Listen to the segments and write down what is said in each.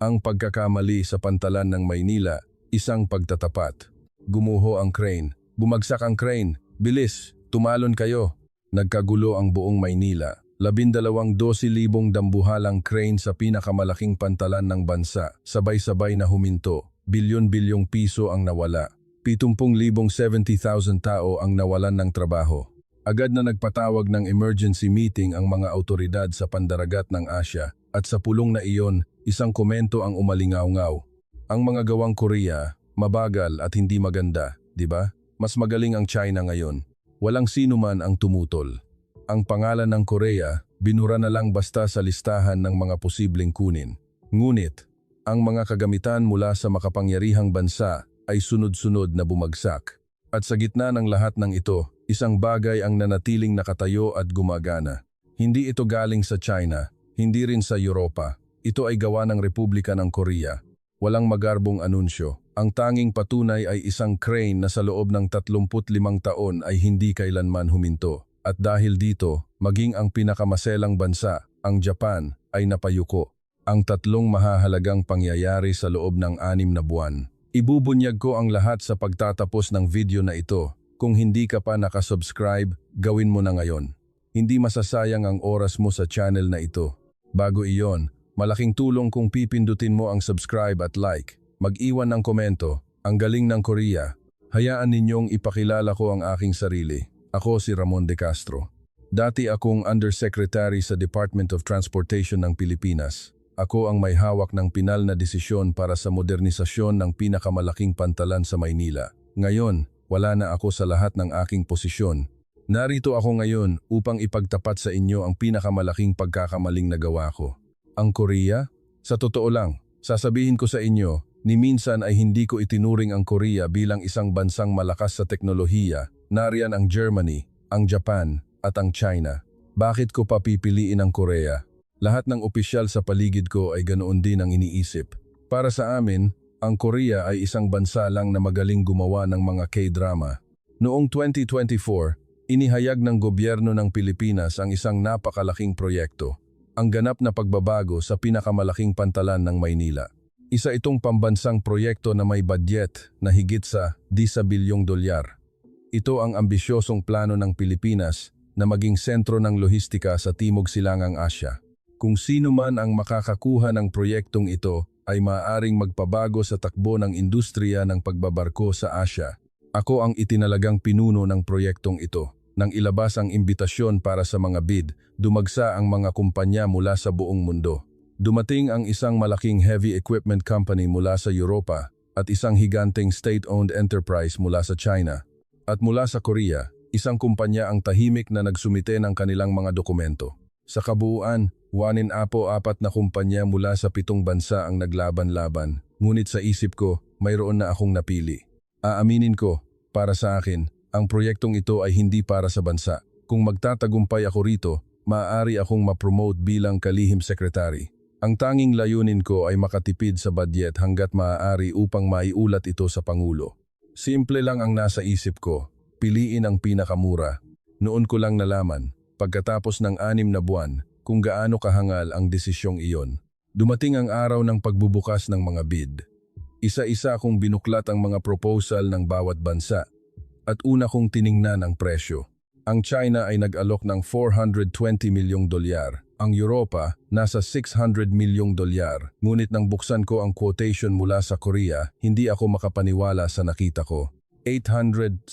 Ang pagkakamali sa pantalan ng Maynila, isang pagtatapat. Gumuho ang crane. Bumagsak ang crane. Bilis, tumalon kayo. Nagkagulo ang buong Maynila. 12,000 dambuhalang crane sa pinakamalaking pantalan ng bansa. Sabay-sabay na huminto. Bilyon-bilyong piso ang nawala. 70,000 tao ang nawalan ng trabaho. Agad na nagpatawag ng emergency meeting ang mga autoridad sa pandaragat ng Asya at sa pulong na iyon, isang komento ang umalingaw-ngaw. Ang mga gawang Korea, mabagal at hindi maganda, di ba? Mas magaling ang China ngayon. Walang sino man ang tumutol. Ang pangalan ng Korea, binura na lang basta sa listahan ng mga posibleng kunin. Ngunit, ang mga kagamitan mula sa makapangyarihang bansa ay sunod-sunod na bumagsak. At sa gitna ng lahat ng ito, isang bagay ang nanatiling nakatayo at gumagana. Hindi ito galing sa China, hindi rin sa Europa. Ito ay gawa ng Republika ng Korea. Walang magarbong anunsyo. Ang tanging patunay ay isang crane na sa loob ng 35 taon ay hindi kailanman huminto. At dahil dito, maging ang pinakamaselang bansa, ang Japan, ay napayuko. Ang tatlong mahahalagang pangyayari sa loob ng 6 na buwan. Ibubunyag ko ang lahat sa pagtatapos ng video na ito. Kung hindi ka pa nakasubscribe, gawin mo na ngayon. Hindi masasayang ang oras mo sa channel na ito. Bago iyon, malaking tulong kung pipindutin mo ang subscribe at like. Mag-iwan ng komento. Ang galing ng Korea. Hayaan ninyong ipakilala ko ang aking sarili. Ako si Ramon De Castro. Dati akong Undersecretary sa Department of Transportation ng Pilipinas. Ako ang may hawak ng pinal na desisyon para sa modernisasyon ng pinakamalaking pantalan sa Maynila. Ngayon, wala na ako sa lahat ng aking posisyon. Narito ako ngayon upang ipagtapat sa inyo ang pinakamalaking pagkakamaling nagawa ko. Ang Korea? Sa totoo lang, sasabihin ko sa inyo, ni minsan ay hindi ko itinuring ang Korea bilang isang bansang malakas sa teknolohiya. Nariyan ang Germany, ang Japan, at ang China. Bakit ko pa pipiliin ang Korea? Lahat ng opisyal sa paligid ko ay ganoon din ang iniisip. Para sa amin, ang Korea ay isang bansa lang na magaling gumawa ng mga K-drama. Noong 2024, inihayag ng gobyerno ng Pilipinas ang isang napakalaking proyekto, ang ganap na pagbabago sa pinakamalaking pantalan ng Maynila. Isa itong pambansang proyekto na may budget na higit sa 10 bilyong dolyar. Ito ang ambisyosong plano ng Pilipinas na maging sentro ng lohistika sa Timog Silangang Asya. Kung sino man ang makakakuha ng proyektong ito ay maaaring magpabago sa takbo ng industriya ng pagbabarko sa Asya. Ako ang itinalagang pinuno ng proyektong ito. Nang ilabas ang imbitasyon para sa mga bid, dumagsa ang mga kumpanya mula sa buong mundo. Dumating ang isang malaking heavy equipment company mula sa Europa at isang higanteng state-owned enterprise mula sa China. At mula sa Korea, isang kumpanya ang tahimik na nagsumite ng kanilang mga dokumento. Sa kabuuan, 4 na kumpanya mula sa 7 bansa ang naglaban-laban. Ngunit sa isip ko, mayroon na akong napili. Aaminin ko, para sa akin, ang proyektong ito ay hindi para sa bansa. Kung magtatagumpay ako rito, maaari akong ma-promote bilang kalihim sekretary. Ang tanging layunin ko ay makatipid sa budget hanggat maaari upang maiulat ito sa Pangulo. Simple lang ang nasa isip ko, piliin ang pinakamura. Noon ko lang nalaman, pagkatapos ng 6 na buwan, kung gaano kahangal ang desisyong iyon. Dumating ang araw ng pagbubukas ng mga bid. Isa-isa kong binuklat ang mga proposal ng bawat bansa at una kong tiningnan ang presyo. Ang China ay nag-alok ng 420 milyong dolyar. Ang Europa, nasa 600 milyong dolyar. Ngunit nang buksan ko ang quotation mula sa Korea, hindi ako makapaniwala sa nakita ko. 870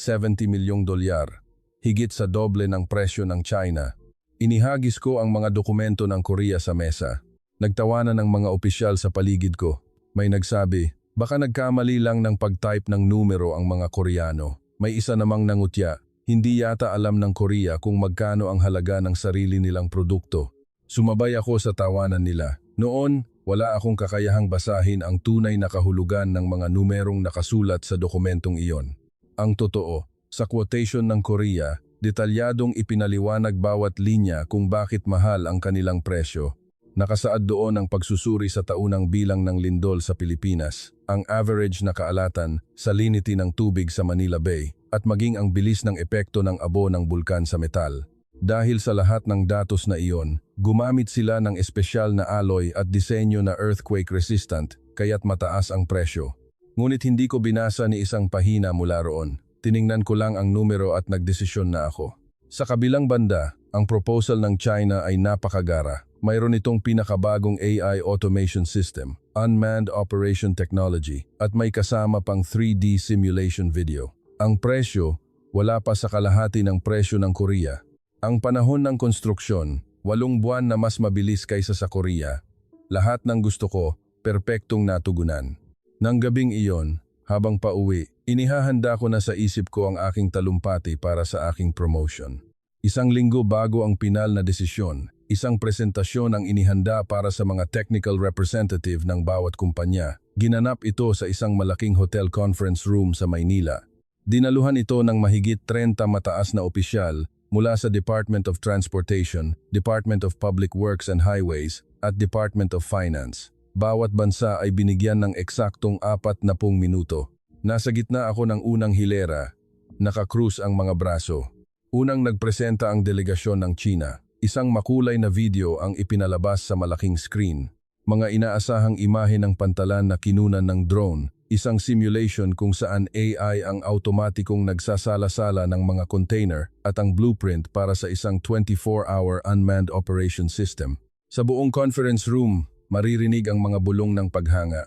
milyong dolyar. Higit sa doble ng presyo ng China. Inihagis ko ang mga dokumento ng Korea sa mesa. Nagtawanan ng mga opisyal sa paligid ko. May nagsabi, baka nagkamali lang ng pag-type ng numero ang mga Koreano. May isa namang nangutya, hindi yata alam ng Korea kung magkano ang halaga ng sarili nilang produkto. Sumabay ako sa tawanan nila. Noon, wala akong kakayahang basahin ang tunay na kahulugan ng mga numerong nakasulat sa dokumentong iyon. Ang totoo, sa quotation ng Korea, detalyadong ipinaliwanag bawat linya kung bakit mahal ang kanilang presyo. Nakasaad doon ang pagsusuri sa taunang bilang ng lindol sa Pilipinas, ang average na kaalatan, salinity ng tubig sa Manila Bay, at maging ang bilis ng epekto ng abo ng bulkan sa metal. Dahil sa lahat ng datos na iyon, gumamit sila ng espesyal na alloy at disenyo na earthquake resistant, kaya't mataas ang presyo. Ngunit hindi ko binasa ni isang pahina mula roon. Tiningnan ko lang ang numero at nagdesisyon na ako. Sa kabilang banda, ang proposal ng China ay napakagara. Mayroon itong pinakabagong AI automation system, unmanned operation technology, at may kasama pang 3D simulation video. Ang presyo, wala pa sa kalahati ng presyo ng Korea. Ang panahon ng konstruksyon, 8 buwan na mas mabilis kaysa sa Korea. Lahat ng gusto ko, perpektong natugunan. Nang gabing iyon, habang pauwi, inihahanda ko na sa isip ko ang aking talumpati para sa aking promotion. Isang linggo bago ang pinal na desisyon, isang presentasyon ang inihanda para sa mga technical representative ng bawat kumpanya. Ginanap ito sa isang malaking hotel conference room sa Maynila. Dinaluhan ito ng mahigit 30 mataas na opisyal mula sa Department of Transportation, Department of Public Works and Highways, at Department of Finance. Bawat bansa ay binigyan ng eksaktong 40 minuto. Nasa gitna ako ng unang hilera, nakakrus ang mga braso. Unang nagpresenta ang delegasyon ng China. Isang makulay na video ang ipinalabas sa malaking screen. Mga inaasahang imahe ng pantalan na kinunan ng drone. Isang simulation kung saan AI ang automatikong nagsasala-sala ng mga container at ang blueprint para sa isang 24-hour unmanned operation system. Sa buong conference room, maririnig ang mga bulong ng paghanga.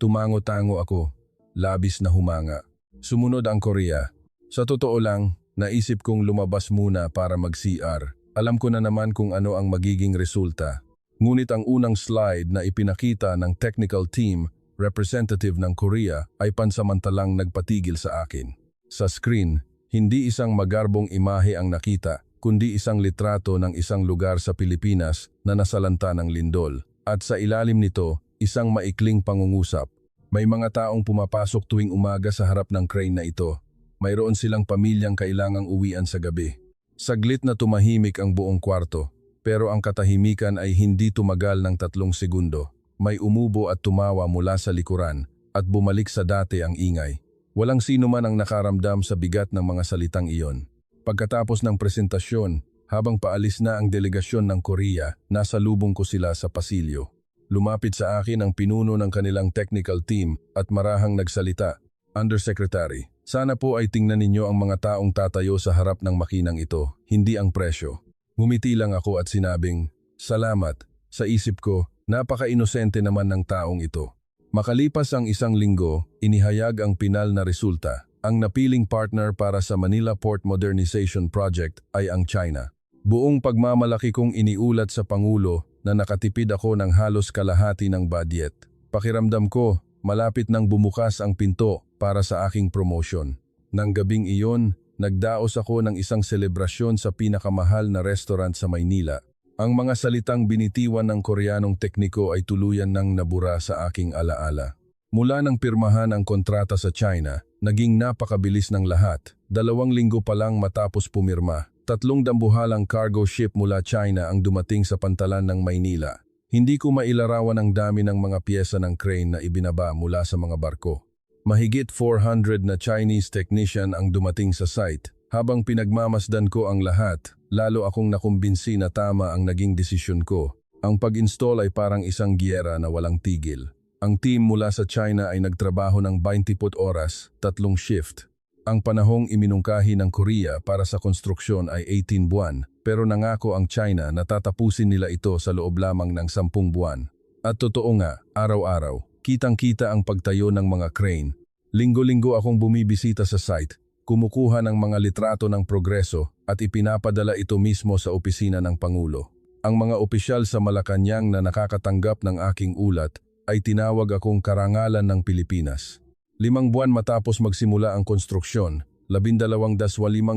Tumango-tango ako, labis na humanga. Sumunod ang Korea. Sa totoo lang, naisip kong lumabas muna para mag-CR. Alam ko na naman kung ano ang magiging resulta. Ngunit ang unang slide na ipinakita ng technical team, representative ng Korea, ay pansamantalang nagpatigil sa akin. Sa screen, hindi isang magarbong imahe ang nakita, kundi isang litrato ng isang lugar sa Pilipinas na nasalanta ng lindol. At sa ilalim nito, isang maikling pangungusap. May mga taong pumapasok tuwing umaga sa harap ng crane na ito. Mayroon silang pamilyang kailangang uwian sa gabi. Saglit na tumahimik ang buong kwarto, pero ang katahimikan ay hindi tumagal ng 3 segundo. May umubo at tumawa mula sa likuran at bumalik sa dati ang ingay. Walang sino man ang nakaramdam sa bigat ng mga salitang iyon. Pagkatapos ng presentasyon, habang paalis na ang delegasyon ng Korea, nasa lubong ko sila sa pasilyo. Lumapit sa akin ang pinuno ng kanilang technical team at marahang nagsalita, "Undersecretary, sana po ay tingnan ninyo ang mga taong tatayo sa harap ng makinang ito, hindi ang presyo." Ngumiti lang ako at sinabing, "Salamat." Sa isip ko, napaka-inosente naman ng taong ito. Makalipas ang 1 linggo, inihayag ang pinal na resulta. Ang napiling partner para sa Manila Port Modernization Project ay ang China. Buong pagmamalaki kong iniulat sa Pangulo na nakatipid ako ng halos kalahati ng budget. Pakiramdam ko, malapit nang bumukas ang pinto para sa aking promotion. Nang gabing iyon, nagdaos ako ng isang selebrasyon sa pinakamahal na restaurant sa Maynila. Ang mga salitang binitiwan ng Koreanong tekniko ay tuluyan ng nabura sa aking alaala. Mula nang pirmahan ang kontrata sa China, naging napakabilis ng lahat. 2 linggo pa lang matapos pumirma, 3 dambuhalang cargo ship mula China ang dumating sa pantalan ng Maynila. Hindi ko mailarawan ang dami ng mga piyesa ng crane na ibinaba mula sa mga barko. Mahigit 400 na Chinese technician ang dumating sa site. Habang pinagmamasdan ko ang lahat, lalo akong nakumbinsi na tama ang naging desisyon ko. Ang pag-install ay parang isang giyera na walang tigil. Ang team mula sa China ay nagtrabaho ng 24 oras, 3 shift. Ang panahong iminungkahi ng Korea para sa konstruksyon ay 18 buwan, pero nangako ang China na tatapusin nila ito sa loob lamang ng 10 buwan. At totoo nga, araw-araw, kitang-kita ang pagtayo ng mga crane. Linggo-linggo akong bumibisita sa site, kumukuha ng mga litrato ng progreso at ipinapadala ito mismo sa opisina ng Pangulo. Ang mga opisyal sa Malacanang na nakakatanggap ng aking ulat ay tinawag akong karangalan ng Pilipinas. 5 buwan matapos magsimula ang konstruksyon, 12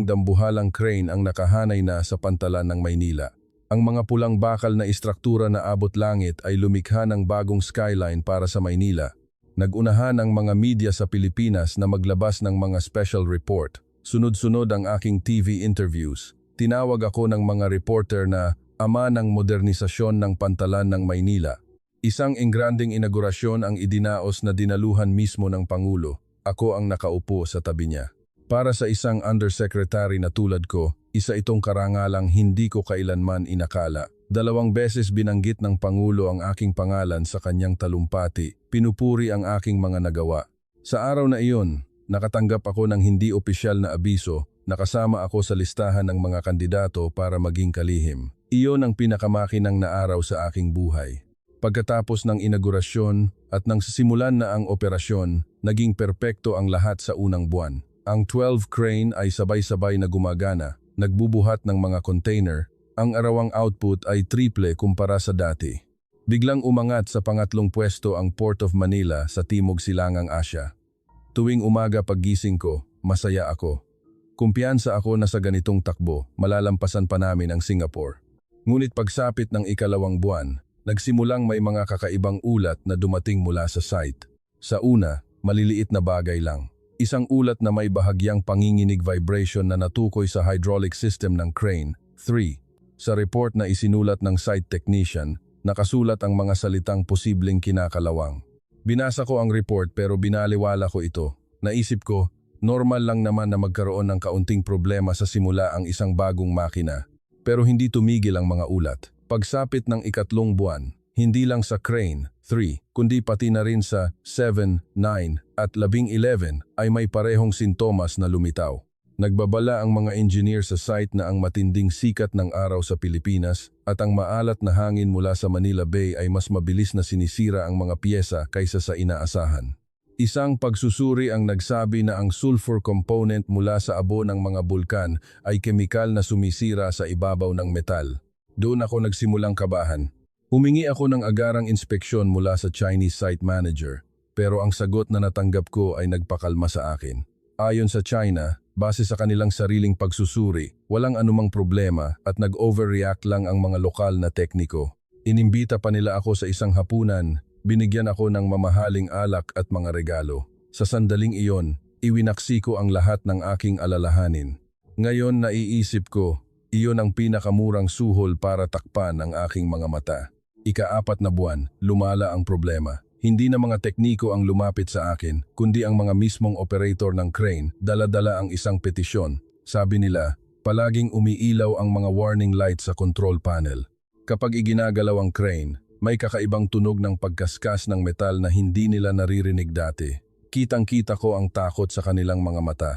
dambuhalang crane ang nakahanay na sa pantalan ng Maynila. Ang mga pulang bakal na istruktura na abot langit ay lumikha ng bagong skyline para sa Maynila. Nagunahan ang mga media sa Pilipinas na maglabas ng mga special report. Sunod-sunod ang aking TV interviews. Tinawag ako ng mga reporter na ama ng modernisasyon ng pantalan ng Maynila. Isang engranding inaugurasyon ang idinaos na dinaluhan mismo ng Pangulo. Ako ang nakaupo sa tabi niya. Para sa isang undersecretary na tulad ko, Isa itong karangalang hindi ko kailanman inakala. 2 beses binanggit ng Pangulo ang aking pangalan sa kanyang talumpati, pinupuri ang aking mga nagawa. Sa araw na iyon, nakatanggap ako ng hindi opisyal na abiso, nakasama ako sa listahan ng mga kandidato para maging kalihim. Iyon ang pinakamakinang na araw sa aking buhay. Pagkatapos ng inaugurasyon at nang sisimulan na ang operasyon, naging perpekto ang lahat sa unang buwan. Ang 12 crane ay sabay-sabay na gumagana, nagbubuhat ng mga container. Ang arawang output ay triple kumpara sa dati. Biglang umangat sa pangatlong pwesto ang Port of Manila sa Timog Silangang Asya. Tuwing umaga paggising ko, masaya ako. Kumpiyansa ako na sa ganitong takbo, malalampasan pa namin ang Singapore. Ngunit pagsapit ng ikalawang buwan, nagsimulang may mga kakaibang ulat na dumating mula sa site. Sa una, maliliit na bagay lang. Isang ulat na may bahagyang panginginig vibration na natukoy sa hydraulic system ng crane. 3. Sa report na isinulat ng site technician, nakasulat ang mga salitang posibleng kinakalawang. Binasa ko ang report pero binaliwala ko ito. Naisip ko, normal lang naman na magkaroon ng kaunting problema sa simula ang isang bagong makina. Pero hindi tumigil ang mga ulat. Pagsapit ng ikatlong buwan, hindi lang sa crane, 3, kundi pati na rin sa 7, 9 at 11 ay may parehong sintomas na lumitaw. Nagbabala ang mga engineer sa site na ang matinding sikat ng araw sa Pilipinas at ang maalat na hangin mula sa Manila Bay ay mas mabilis na sinisira ang mga piyesa kaysa sa inaasahan. Isang pagsusuri ang nagsabi na ang sulfur component mula sa abo ng mga bulkan ay kemikal na sumisira sa ibabaw ng metal. Doon ako nagsimulang kabahan. Humingi ako ng agarang inspeksyon mula sa Chinese site manager, pero ang sagot na natanggap ko ay nagpakalma sa akin. Ayon sa China, base sa kanilang sariling pagsusuri, walang anumang problema at nag-overreact lang ang mga lokal na tekniko. Inimbita pa nila ako sa isang hapunan, binigyan ako ng mamahaling alak at mga regalo. Sa sandaling iyon, iwinaksi ko ang lahat ng aking alalahanin. Ngayon naiisip ko, iyon ang pinakamurang suhol para takpan ang aking mga mata. Ika-4 na buwan, lumala ang problema. Hindi na mga tekniko ang lumapit sa akin, kundi ang mga mismong operator ng crane, dala-dala ang isang petisyon. Sabi nila, palaging umiilaw ang mga warning lights sa control panel. Kapag iginagalaw ang crane, may kakaibang tunog ng pagkaskas ng metal na hindi nila naririnig dati. Kitang-kita ko ang takot sa kanilang mga mata.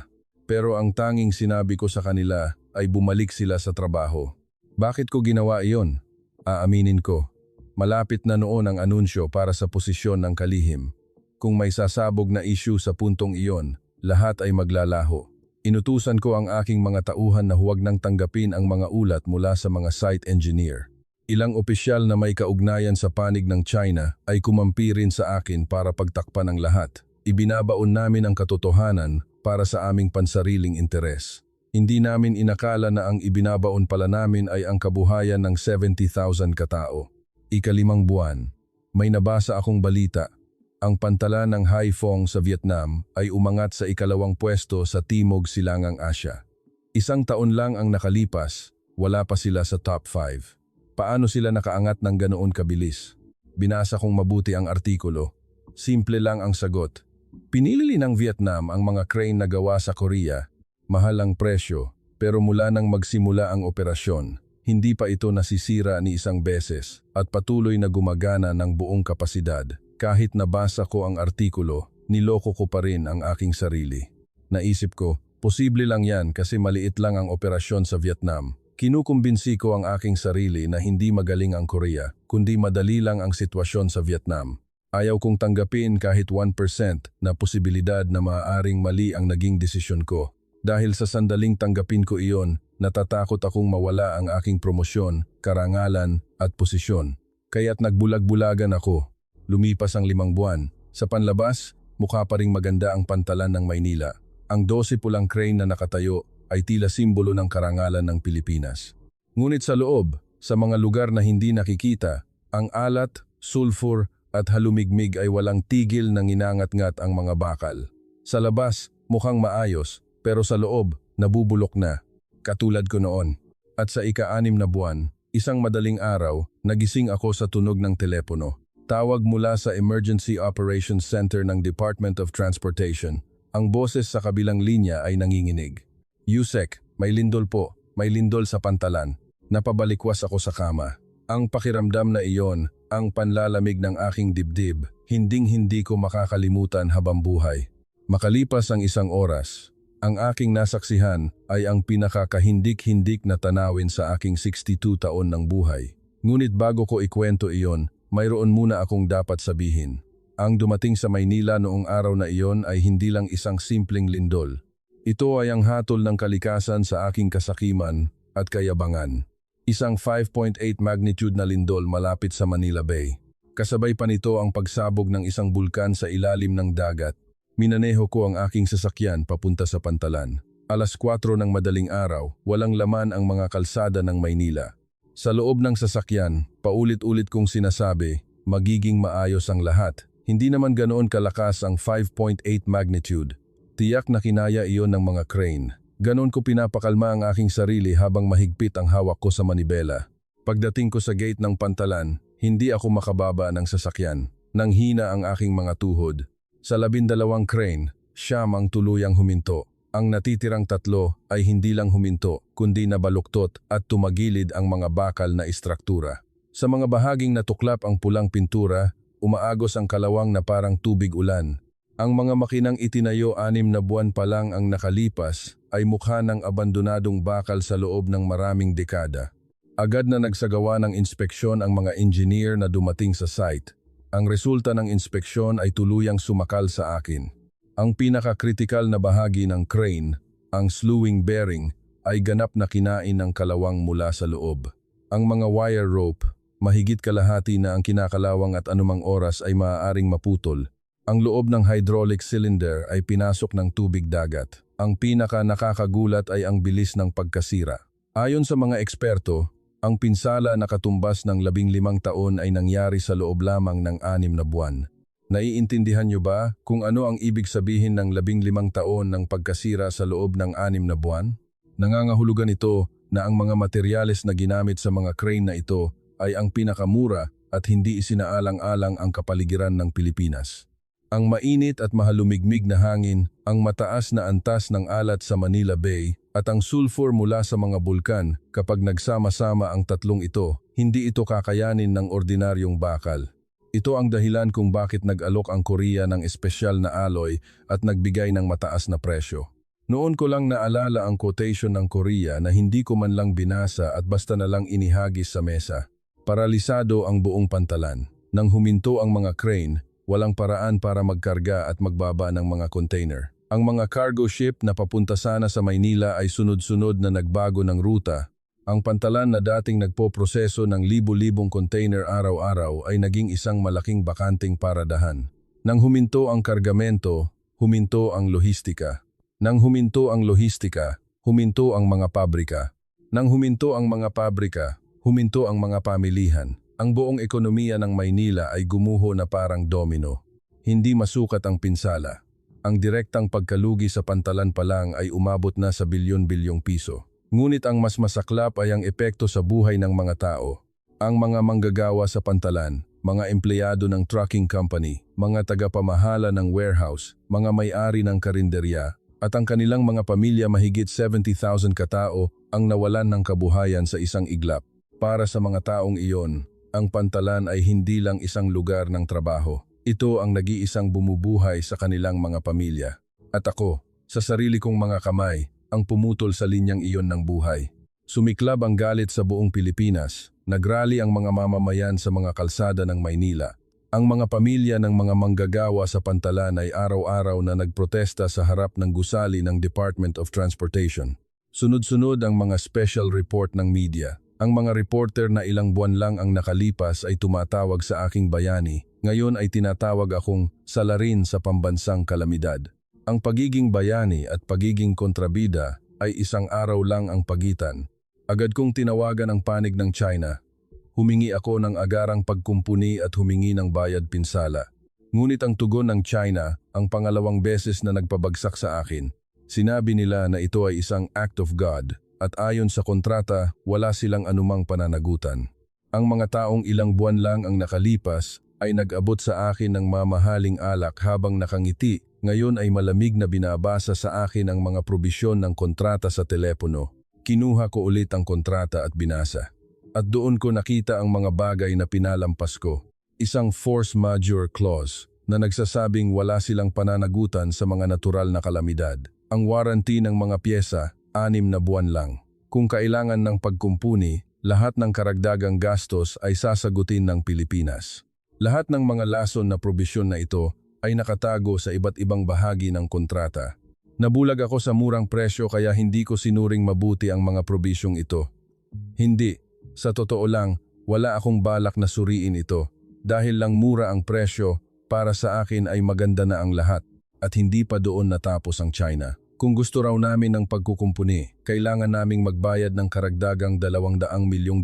Pero ang tanging sinabi ko sa kanila ay bumalik sila sa trabaho. Bakit ko ginawa iyon? Aaminin ko. Malapit na noon ang anunsyo para sa posisyon ng kalihim. Kung may sasabog na issue sa puntong iyon, lahat ay maglalaho. Inutusan ko ang aking mga tauhan na huwag nang tanggapin ang mga ulat mula sa mga site engineer. Ilang opisyal na may kaugnayan sa panig ng China ay kumampi rin sa akin para pagtakpan ang lahat. Ibinabaon namin ang katotohanan para sa aming pansariling interes. Hindi namin inakala na ang ibinabaon pala namin ay ang kabuhayan ng 70,000 katao. Ika-5 buwan, may nabasa akong balita. Ang pantalan ng Haiphong sa Vietnam ay umangat sa ika-2 pwesto sa Timog Silangang Asya. 1 taon lang ang nakalipas, wala pa sila sa top 5. Paano sila nakaangat ng ganoon kabilis? Binasa kong mabuti ang artikulo. Simple lang ang sagot. Pinili ng Vietnam ang mga crane na gawa sa Korea. Mahal ang presyo, pero mula nang magsimula ang operasyon, hindi pa ito nasisira ni isang beses at patuloy na gumagana ng buong kapasidad. Kahit nabasa ko ang artikulo, niloko ko pa rin ang aking sarili. Naisip ko, posible lang yan kasi maliit lang ang operasyon sa Vietnam. Kinukumbinsi ko ang aking sarili na hindi magaling ang Korea, kundi madali lang ang sitwasyon sa Vietnam. Ayaw kong tanggapin kahit 1% na posibilidad na maaaring mali ang naging desisyon ko. Dahil sa sandaling tanggapin ko iyon, natatakot akong mawala ang aking promosyon, karangalan at posisyon. Kaya't nagbulag-bulagan ako. Lumipas ang 5 buwan. Sa panlabas, mukha pa ring maganda ang pantalan ng Maynila. Ang 12 pulang crane na nakatayo ay tila simbolo ng karangalan ng Pilipinas. Ngunit sa loob, sa mga lugar na hindi nakikita, ang alat, sulfur at halumigmig ay walang tigil nang inangat-ngat ang mga bakal. Sa labas, mukhang maayos, pero sa loob, nabubulok na, katulad ko noon. At sa ika-6 na buwan, isang madaling araw, nagising ako sa tunog ng telepono. Tawag mula sa Emergency Operations Center ng Department of Transportation. Ang boses sa kabilang linya ay nanginginig. "Yusek, may lindol po. may lindol sa pantalan. Napabalikwas ako sa kama. Ang pakiramdam na iyon, ang panlalamig ng aking dibdib, hinding-hindi ko makakalimutan habang buhay. Makalipas ang 1 oras, ang aking nasaksihan ay ang pinakakahindik-hindik na tanawin sa aking 62 taon ng buhay. Ngunit bago ko ikwento iyon, mayroon muna akong dapat sabihin. Ang dumating sa Maynila noong araw na iyon ay hindi lang isang simpleng lindol. Ito ay ang hatol ng kalikasan sa aking kasakiman at kayabangan. Isang 5.8 magnitude na lindol malapit sa Manila Bay. Kasabay pa nito ang pagsabog ng isang bulkan sa ilalim ng dagat. Minaneho ko ang aking sasakyan papunta sa pantalan. 4:00 ng madaling araw, walang laman ang mga kalsada ng Maynila. Sa loob ng sasakyan, paulit-ulit kong sinasabi, magiging maayos ang lahat. Hindi naman ganoon kalakas ang 5.8 magnitude. Tiyak na kinaya iyon ng mga crane. Ganon ko pinapakalma ang aking sarili habang mahigpit ang hawak ko sa manibela. Pagdating ko sa gate ng pantalan, hindi ako makababa ng sasakyan. Nanghina ang aking mga tuhod. Sa 12 crane, 9 ang tuluyang huminto. Ang natitirang 3 ay hindi lang huminto, kundi nabaluktot at tumagilid ang mga bakal na istruktura. Sa mga bahaging natuklap ang pulang pintura, umaagos ang kalawang na parang tubig ulan. Ang mga makinang itinayo 6 na buwan pa lang ang nakalipas ay mukha ng abandonadong bakal sa loob ng maraming dekada. Agad na nagsagawa ng inspeksyon ang mga engineer na dumating sa site. Ang resulta ng inspeksyon ay tuluyang sumakal sa akin. Ang pinaka-critical na bahagi ng crane, ang slewing bearing, ay ganap na kinain ng kalawang mula sa loob. Ang mga wire rope, mahigit kalahati na ang kinakalawang at anumang oras ay maaaring maputol. Ang loob ng hydraulic cylinder ay pinasok ng tubig dagat. Ang pinaka-nakakagulat ay ang bilis ng pagkasira. Ayon sa mga eksperto, ang pinsala na katumbas ng 15 taon ay nangyari sa loob lamang ng 6 na buwan. Naiintindihan niyo ba kung ano ang ibig sabihin ng 15 taon ng pagkasira sa loob ng 6 na buwan? Nangangahulugan ito na ang mga materyales na ginamit sa mga crane na ito ay ang pinakamura at hindi isinaalang-alang ang kapaligiran ng Pilipinas. Ang mainit at mahalumigmig na hangin, ang mataas na antas ng alat sa Manila Bay at ang sulfur mula sa mga bulkan kapag nagsama-sama ang tatlong ito, hindi ito kakayanin ng ordinaryong bakal. Ito ang dahilan kung bakit nag-alok ang Korea ng espesyal na alloy at nagbigay ng mataas na presyo. Noon ko lang naalala ang quotation ng Korea na hindi ko man lang binasa at basta na lang inihagis sa mesa. Paralisado ang buong pantalan. Nang huminto ang mga crane, walang paraan para magkarga at magbaba ng mga container. Ang mga cargo ship na papunta sana sa Maynila ay sunod-sunod na nagbago ng ruta. Ang pantalan na dating nagpoproseso ng libu-libong container araw-araw ay naging isang malaking bakanting paradahan. Nang huminto ang kargamento, huminto ang lohistika. Nang huminto ang lohistika, huminto ang mga pabrika. Nang huminto ang mga pabrika, huminto ang mga pamilihan. Ang buong ekonomiya ng Maynila ay gumuho na parang domino. Hindi masukat ang pinsala. Ang direktang pagkalugi sa pantalan pa lang ay umabot na sa bilyon-bilyong piso. Ngunit ang mas masaklap ay ang epekto sa buhay ng mga tao. Ang mga manggagawa sa pantalan, mga empleyado ng trucking company, mga tagapamahala ng warehouse, mga may-ari ng karinderya, at ang kanilang mga pamilya mahigit 70,000 katao ang nawalan ng kabuhayan sa isang iglap. Para sa mga taong iyon, ang pantalan ay hindi lang isang lugar ng trabaho. Ito ang nag-iisang bumubuhay sa kanilang mga pamilya. At ako, sa sarili kong mga kamay, ang pumutol sa linyang iyon ng buhay. Sumiklab ang galit sa buong Pilipinas. Nagrally ang mga mamamayan sa mga kalsada ng Maynila. Ang mga pamilya ng mga manggagawa sa pantalan ay araw-araw na nagprotesta sa harap ng gusali ng Department of Transportation. Sunod-sunod ang mga special report ng media. Ang mga reporter na ilang buwan lang ang nakalipas ay tumatawag sa aking bayani. Ngayon ay tinatawag akong salarin sa pambansang kalamidad. Ang pagiging bayani at pagiging kontrabida ay isang araw lang ang pagitan. Agad kong tinawagan ang panig ng China. Humingi ako ng agarang pagkumpuni at humingi ng bayad pinsala. Ngunit ang tugon ng China, ang pangalawang beses na nagpabagsak sa akin, sinabi nila na ito ay isang act of God at ayon sa kontrata, wala silang anumang pananagutan. Ang mga taong ilang buwan lang ang nakalipas ay nag-abot sa akin ng mamahaling alak habang nakangiti, ngayon ay malamig na binabasa sa akin ang mga probisyon ng kontrata sa telepono. Kinuha ko ulit ang kontrata at binasa. At doon ko nakita ang mga bagay na pinalampas ko. Isang force majeure clause na nagsasabing wala silang pananagutan sa mga natural na kalamidad. Ang warranty ng mga pyesa, 6 na buwan lang. Kung kailangan ng pagkumpuni, lahat ng karagdagang gastos ay sasagutin ng Pilipinas. Lahat ng mga lason na probisyon na ito ay nakatago sa iba't ibang bahagi ng kontrata. Nabulag ako sa murang presyo kaya hindi ko sinuring mabuti ang mga probisyong ito. Hindi. Sa totoo lang, wala akong balak na suriin ito. Dahil lang mura ang presyo, para sa akin ay maganda na ang lahat at hindi pa doon natapos ang China. Kung gusto raw namin ng pagkukumpuni, kailangan naming magbayad ng karagdagang $200 milyong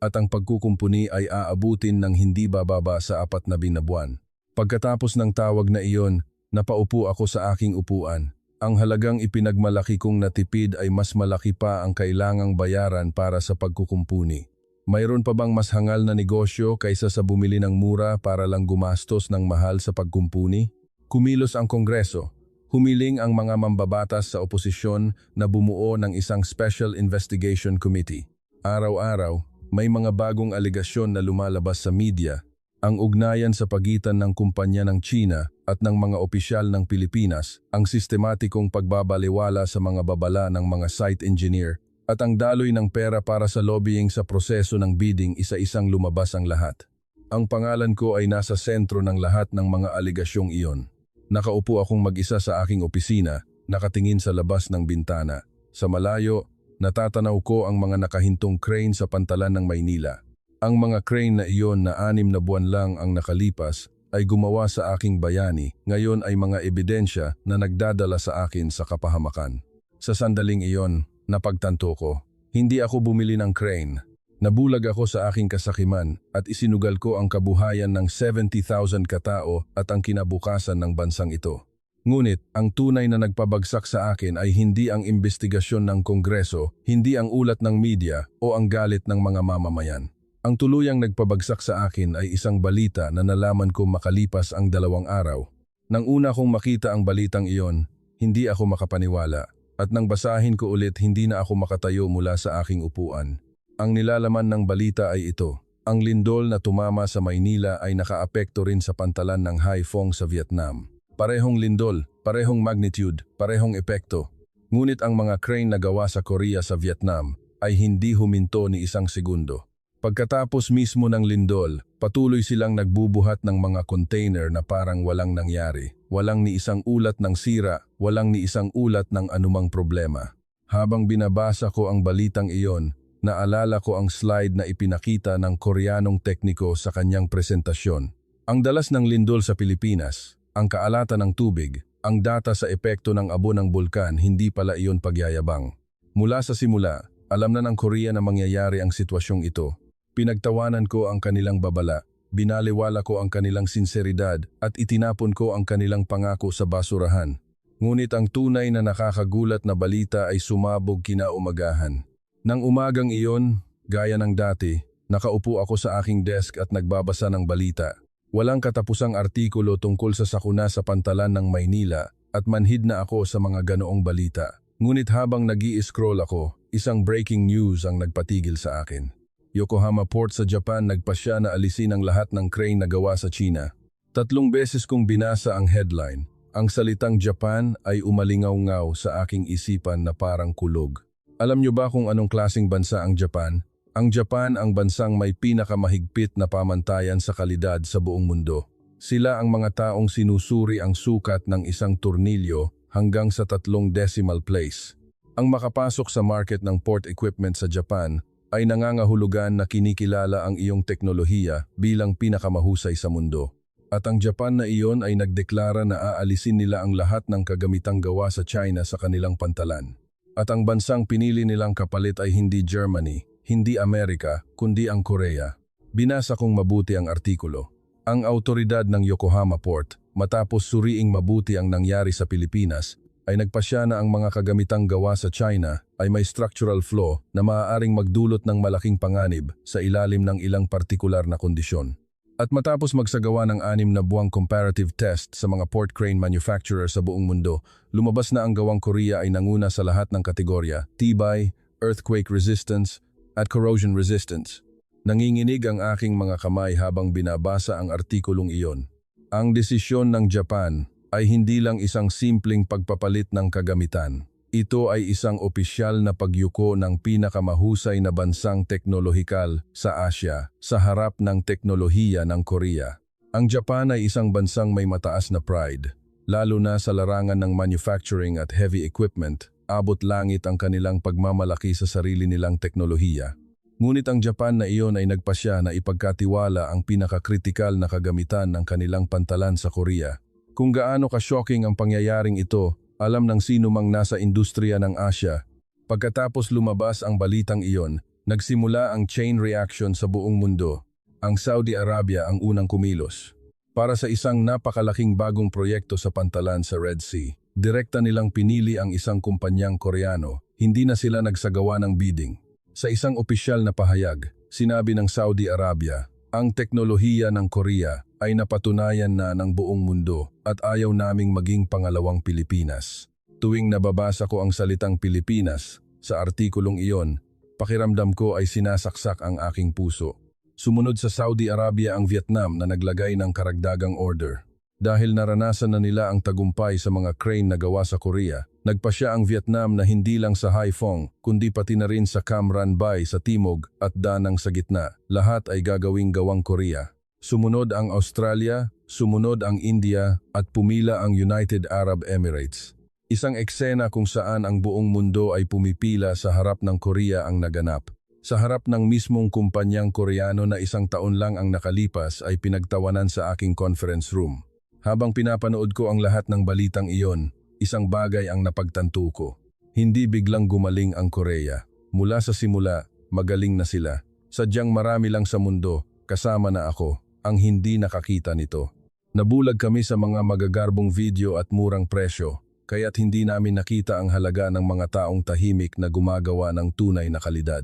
at ang pagkukumpuni ay aabutin ng hindi bababa sa 4 na buwan. Pagkatapos ng tawag na iyon, napaupo ako sa aking upuan. Ang halagang ipinagmalaki kong natipid ay mas malaki pa ang kailangang bayaran para sa pagkukumpuni. Mayroon pa bang mas hangal na negosyo kaysa sa bumili ng mura para lang gumastos ng mahal sa pagkumpuni? Kumilos ang Kongreso. Humiling ang mga mambabatas sa oposisyon na bumuo ng isang Special Investigation Committee. Araw-araw, may mga bagong aligasyon na lumalabas sa media. Ang ugnayan sa pagitan ng kumpanya ng China at ng mga opisyal ng Pilipinas, ang sistematikong pagbabaliwala sa mga babala ng mga site engineer, at ang daloy ng pera para sa lobbying sa proseso ng bidding isa-isang lumabas ang lahat. Ang pangalan ko ay nasa sentro ng lahat ng mga aligasyong iyon. Nakaupo akong mag-isa sa aking opisina, nakatingin sa labas ng bintana. Sa malayo, natatanaw ko ang mga nakahintong crane sa pantalan ng Maynila. Ang mga crane na iyon na 6 na buwan lang ang nakalipas ay gumawa sa aking bayani, ngayon ay mga ebidensya na nagdadala sa akin sa kapahamakan. Sa sandaling iyon, napagtanto ko, hindi ako bumili ng crane. Nabulag ako sa aking kasakiman at isinugal ko ang kabuhayan ng 70,000 katao at ang kinabukasan ng bansang ito. Ngunit, ang tunay na nagpabagsak sa akin ay hindi ang investigasyon ng Kongreso, hindi ang ulat ng media o ang galit ng mga mamamayan. Ang tuluyang nagpabagsak sa akin ay isang balita na nalaman ko makalipas ang 2 araw. Nang una kong makita ang balitang iyon, hindi ako makapaniwala at nang basahin ko ulit hindi na ako makatayo mula sa aking upuan. Ang nilalaman ng balita ay ito. Ang lindol na tumama sa Maynila ay nakaapekto rin sa pantalan ng Haiphong sa Vietnam. Parehong lindol, parehong magnitude, parehong epekto. Ngunit ang mga crane na gawa sa Korea sa Vietnam ay hindi huminto ni isang segundo. Pagkatapos mismo ng lindol, patuloy silang nagbubuhat ng mga container na parang walang nangyari. Walang ni isang ulat ng sira, walang ni isang ulat ng anumang problema. Habang binabasa ko ang balitang iyon, naalala ko ang slide na ipinakita ng Koreanong tekniko sa kanyang presentasyon. Ang dalas ng lindol sa Pilipinas, ang kaalatan ng tubig, ang data sa epekto ng abo ng bulkan, hindi pala iyon pagyayabang. Mula sa simula, alam na ng Korea na mangyayari ang sitwasyong ito. Pinagtawanan ko ang kanilang babala, binaliwala ko ang kanilang sinseridad at itinapon ko ang kanilang pangako sa basurahan. Ngunit ang tunay na nakakagulat na balita ay sumabog kinaumagahan. Nang umagang iyon, gaya ng dati, nakaupo ako sa aking desk at nagbabasa ng balita. Walang katapusang artikulo tungkol sa sakuna sa pantalan ng Maynila at manhid na ako sa mga ganoong balita. Ngunit habang nag-i-scroll ako, isang breaking news ang nagpatigil sa akin. Yokohama Port sa Japan nagpasya na alisin ang lahat ng crane na gawa sa China. 3 beses kong binasa ang headline. Ang salitang Japan ay umalingaw-ngaw sa aking isipan na parang kulog. Alam niyo ba kung anong klaseng bansa ang Japan? Ang Japan ang bansang may pinakamahigpit na pamantayan sa kalidad sa buong mundo. Sila ang mga taong sinusuri ang sukat ng isang tornilyo hanggang sa 3 decimal place. Ang makapasok sa market ng port equipment sa Japan ay nangangahulugan na kinikilala ang iyong teknolohiya bilang pinakamahusay sa mundo. At ang Japan na iyon ay nagdeklara na aalisin nila ang lahat ng kagamitang gawa sa China sa kanilang pantalan. At ang bansang pinili nilang kapalit ay hindi Germany, hindi Amerika, kundi ang Korea. Binasa kong mabuti ang artikulo. Ang autoridad ng Yokohama Port, matapos suriing mabuti ang nangyari sa Pilipinas, ay nagpasya na ang mga kagamitang gawa sa China ay may structural flaw na maaaring magdulot ng malaking panganib sa ilalim ng ilang partikular na kondisyon. At matapos magsagawa ng 6 na buwang comparative test sa mga port crane manufacturer sa buong mundo, lumabas na ang gawang Korea ay nanguna sa lahat ng kategorya: tibay, earthquake resistance, at corrosion resistance. Nanginginig ang aking mga kamay habang binabasa ang artikulong iyon. Ang desisyon ng Japan ay hindi lang isang simpleng pagpapalit ng kagamitan. Ito ay isang opisyal na pagyuko ng pinakamahusay na bansang teknolohikal sa Asya sa harap ng teknolohiya ng Korea. Ang Japan ay isang bansang may mataas na pride, lalo na sa larangan ng manufacturing at heavy equipment. Abot langit ang kanilang pagmamalaki sa sarili nilang teknolohiya. Ngunit ang Japan na iyon ay nagpasya na ipagkatiwala ang pinakakritikal na kagamitan ng kanilang pantalan sa Korea. Kung gaano ka-shocking ang pangyayaring ito, alam ng sino mang nasa industriya ng Asya. Pagkatapos lumabas ang balitang iyon, nagsimula ang chain reaction sa buong mundo. Ang Saudi Arabia ang unang kumilos. Para sa isang napakalaking bagong proyekto sa pantalan sa Red Sea, direkta nilang pinili ang isang kumpanyang Koreano, hindi na sila nagsagawa ng bidding. Sa isang opisyal na pahayag, sinabi ng Saudi Arabia, ang teknolohiya ng Korea ay napatunayan na ng buong mundo at ayaw naming maging pangalawang Pilipinas. Tuwing nababasa ko ang salitang Pilipinas sa artikulong iyon, pakiramdam ko ay sinasaksak ang aking puso. Sumunod sa Saudi Arabia ang Vietnam na naglagay ng karagdagang order. Dahil naranasan na nila ang tagumpay sa mga crane na gawa sa Korea, nagpasya ang Vietnam na hindi lang sa Haiphong, kundi pati na rin sa Cam Ranh Bay sa timog at Danang sa gitna. Lahat ay gagawing gawang Korea. Sumunod ang Australia, sumunod ang India at pumila ang United Arab Emirates. Isang eksena kung saan ang buong mundo ay pumipila sa harap ng Korea ang naganap. Sa harap ng mismong kumpanyang Koreano na isang taon lang ang nakalipas ay pinagtawanan sa aking conference room. Habang pinapanood ko ang lahat ng balitang iyon, isang bagay ang napagtanto ko. Hindi biglang gumaling ang Korea. Mula sa simula, magaling na sila. Sadyang marami lang sa mundo, kasama na ako, ang hindi nakakita nito. Nabulag kami sa mga magagarbong video at murang presyo, kaya't hindi namin nakita ang halaga ng mga taong tahimik na gumagawa ng tunay na kalidad.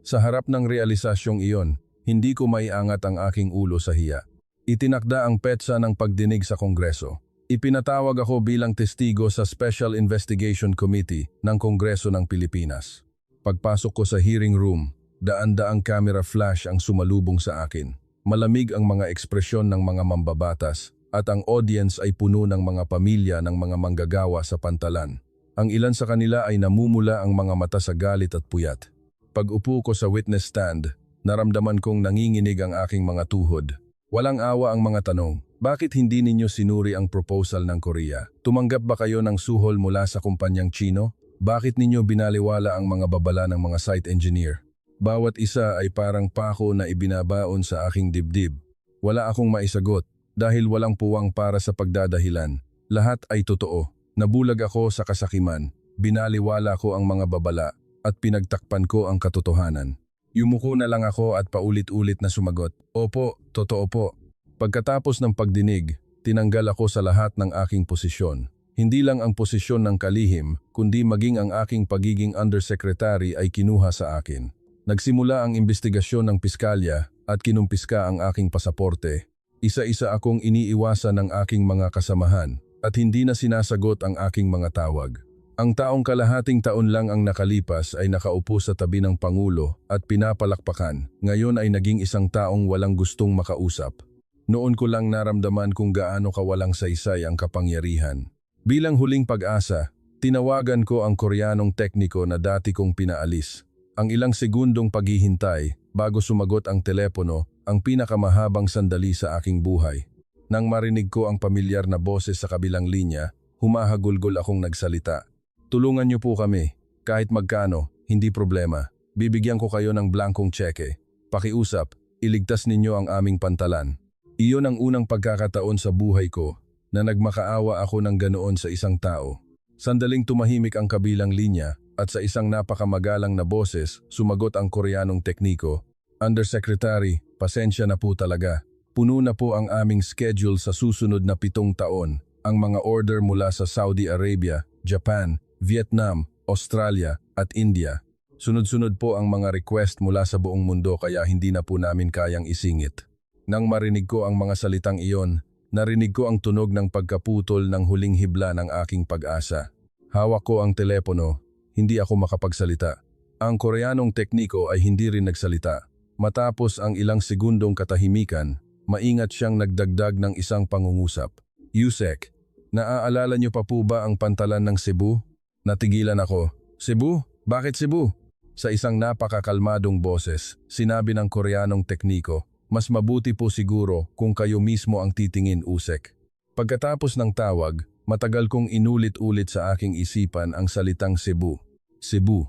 Sa harap ng realisasyong iyon, hindi ko maiangat ang aking ulo sa hiya. Itinakda ang petsa ng pagdinig sa Kongreso. Ipinatawag ako bilang testigo sa Special Investigation Committee ng Kongreso ng Pilipinas. Pagpasok ko sa hearing room, daan-daang camera flash ang sumalubong sa akin. Malamig ang mga ekspresyon ng mga mambabatas at ang audience ay puno ng mga pamilya ng mga manggagawa sa pantalan. Ang ilan sa kanila ay namumula ang mga mata sa galit at puyat. Pag-upo ko sa witness stand, naramdaman kong nanginginig ang aking mga tuhod. Walang awa ang mga tanong, bakit hindi ninyo sinuri ang proposal ng Korea? Tumanggap ba kayo ng suhol mula sa kumpanyang Chino? Bakit ninyo binaliwala ang mga babala ng mga site engineer? Bawat isa ay parang pako na ibinabaon sa aking dibdib. Wala akong maisagot dahil walang puwang para sa pagdadahilan. Lahat ay totoo. Nabulag ako sa kasakiman. Binaliwala ko ang mga babala at pinagtakpan ko ang katotohanan. Yumuko na lang ako at paulit-ulit na sumagot, opo, totoo po. Pagkatapos ng pagdinig, tinanggal ako sa lahat ng aking posisyon. Hindi lang ang posisyon ng kalihim, kundi maging ang aking pagiging undersecretary ay kinuha sa akin. Nagsimula ang investigasyon ng piskalya at kinumpiska ang aking pasaporte. Isa-isa akong iniiwasan ng aking mga kasamahan at hindi na sinasagot ang aking mga tawag. Ang taong kalahating taon lang ang nakalipas ay nakaupo sa tabi ng Pangulo at pinapalakpakan. Ngayon ay naging isang taong walang gustong makausap. Noon ko lang naramdaman kung gaano kawalang saysay ang kapangyarihan. Bilang huling pag-asa, tinawagan ko ang Koreanong tekniko na dati kong pinaalis. Ang ilang segundong paghihintay bago sumagot ang telepono ang pinakamahabang sandali sa aking buhay. Nang marinig ko ang pamilyar na boses sa kabilang linya, humahagulgol akong nagsalita. Tulungan niyo po kami. Kahit magkano, hindi problema. Bibigyan ko kayo ng blankong tseke. Pakiusap, iligtas ninyo ang aming pantalan. Iyon ang unang pagkakataon sa buhay ko na nagmakaawa ako ng ganoon sa isang tao. Sandaling tumahimik ang kabilang linya at sa isang napakamagalang na boses, sumagot ang Koreanong tekniko. Undersecretary, pasensya na po talaga. Puno na po ang aming schedule sa susunod na 7 taon. Ang mga order mula sa Saudi Arabia, Japan, Vietnam, Australia at India. Sunod-sunod po ang mga request mula sa buong mundo kaya hindi na po namin kayang isingit. Nang marinig ko ang mga salitang iyon, narinig ko ang tunog ng pagkaputol ng huling hibla ng aking pag-asa. Hawak ko ang telepono, hindi ako makapagsalita. Ang Koreanong tekniko ay hindi rin nagsalita. Matapos ang ilang segundong katahimikan, maingat siyang nagdagdag ng isang pangungusap. Yusek, naaalala niyo pa po ba ang pantalan ng Cebu? Natigilan ako. Cebu? Bakit Cebu? Sa isang napakakalmadong boses, sinabi ng Koreanong tekniko, mas mabuti po siguro kung kayo mismo ang titingin, Usek. Pagkatapos ng tawag, matagal kong inulit-ulit sa aking isipan ang salitang Cebu. Cebu,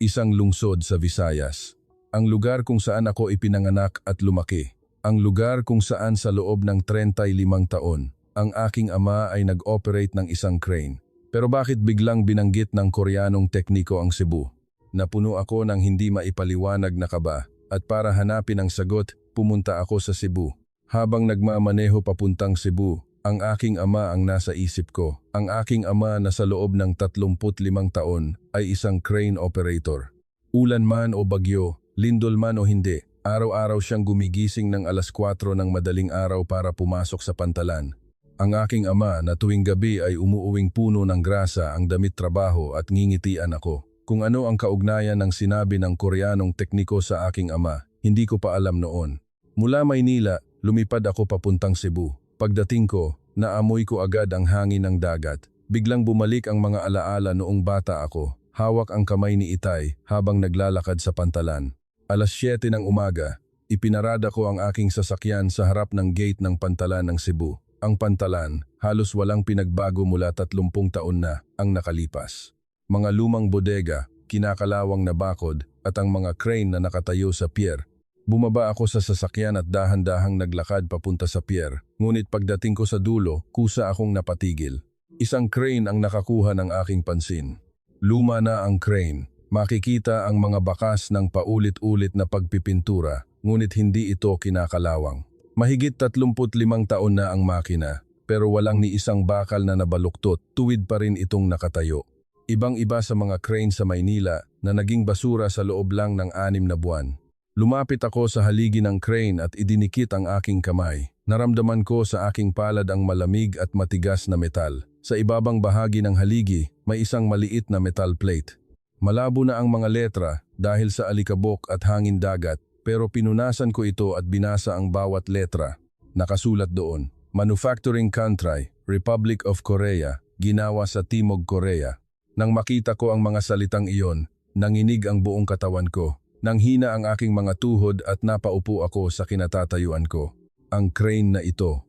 isang lungsod sa Visayas. Ang lugar kung saan ako ipinanganak at lumaki. Ang lugar kung saan sa loob ng 35 taon, ang aking ama ay nag-operate ng isang crane. Pero bakit biglang binanggit ng Koreanong tekniko ang Cebu? Napuno ako ng hindi maipaliwanag na kaba at para hanapin ang sagot, pumunta ako sa Cebu. Habang nagmamaneho papuntang Cebu, ang aking ama ang nasa isip ko. Ang aking ama na sa loob ng 35 taon ay isang crane operator. Ulan man o bagyo, lindol man o hindi, araw-araw siyang gumigising ng alas 4 ng madaling araw para pumasok sa pantalan. Ang aking ama na tuwing gabi ay umuuwing puno ng grasa ang damit trabaho at ngingitian ako. Kung ano ang kaugnayan ng sinabi ng Koreanong tekniko sa aking ama, hindi ko pa alam noon. Mula Maynila, lumipad ako papuntang Cebu. Pagdating ko, naamoy ko agad ang hangin ng dagat. Biglang bumalik ang mga alaala noong bata ako. Hawak ang kamay ni Itay habang naglalakad sa pantalan. Alas 7 ng umaga, ipinarada ko ang aking sasakyan sa harap ng gate ng pantalan ng Cebu. Ang pantalan, halos walang pinagbago mula 30 taon na ang nakalipas. Mga lumang bodega, kinakalawang na bakod at ang mga crane na nakatayo sa pier. Bumaba ako sa sasakyan at dahan-dahang naglakad papunta sa pier. Ngunit pagdating ko sa dulo, kusa akong napatigil. Isang crane ang nakakuha ng aking pansin. Luma na ang crane. Makikita ang mga bakas ng paulit-ulit na pagpipintura, ngunit hindi ito kinakalawang. Mahigit 35 taon na ang makina, pero walang ni isang bakal na nabaluktot, tuwid pa rin itong nakatayo. Ibang-iba sa mga crane sa Maynila na naging basura sa loob lang ng 6 na buwan. Lumapit ako sa haligi ng crane at idinikit ang aking kamay. Naramdaman ko sa aking palad ang malamig at matigas na metal. Sa ibabang bahagi ng haligi, may isang maliit na metal plate. Malabo na ang mga letra dahil sa alikabok at hangin dagat, pero pinunasan ko ito at binasa ang bawat letra. Nakasulat doon, Manufacturing Country, Republic of Korea, ginawa sa Timog Korea. Nang makita ko ang mga salitang iyon, nanginig ang buong katawan ko. Nanghina ang aking mga tuhod at napaupo ako sa kinatatayuan ko. Ang crane na ito.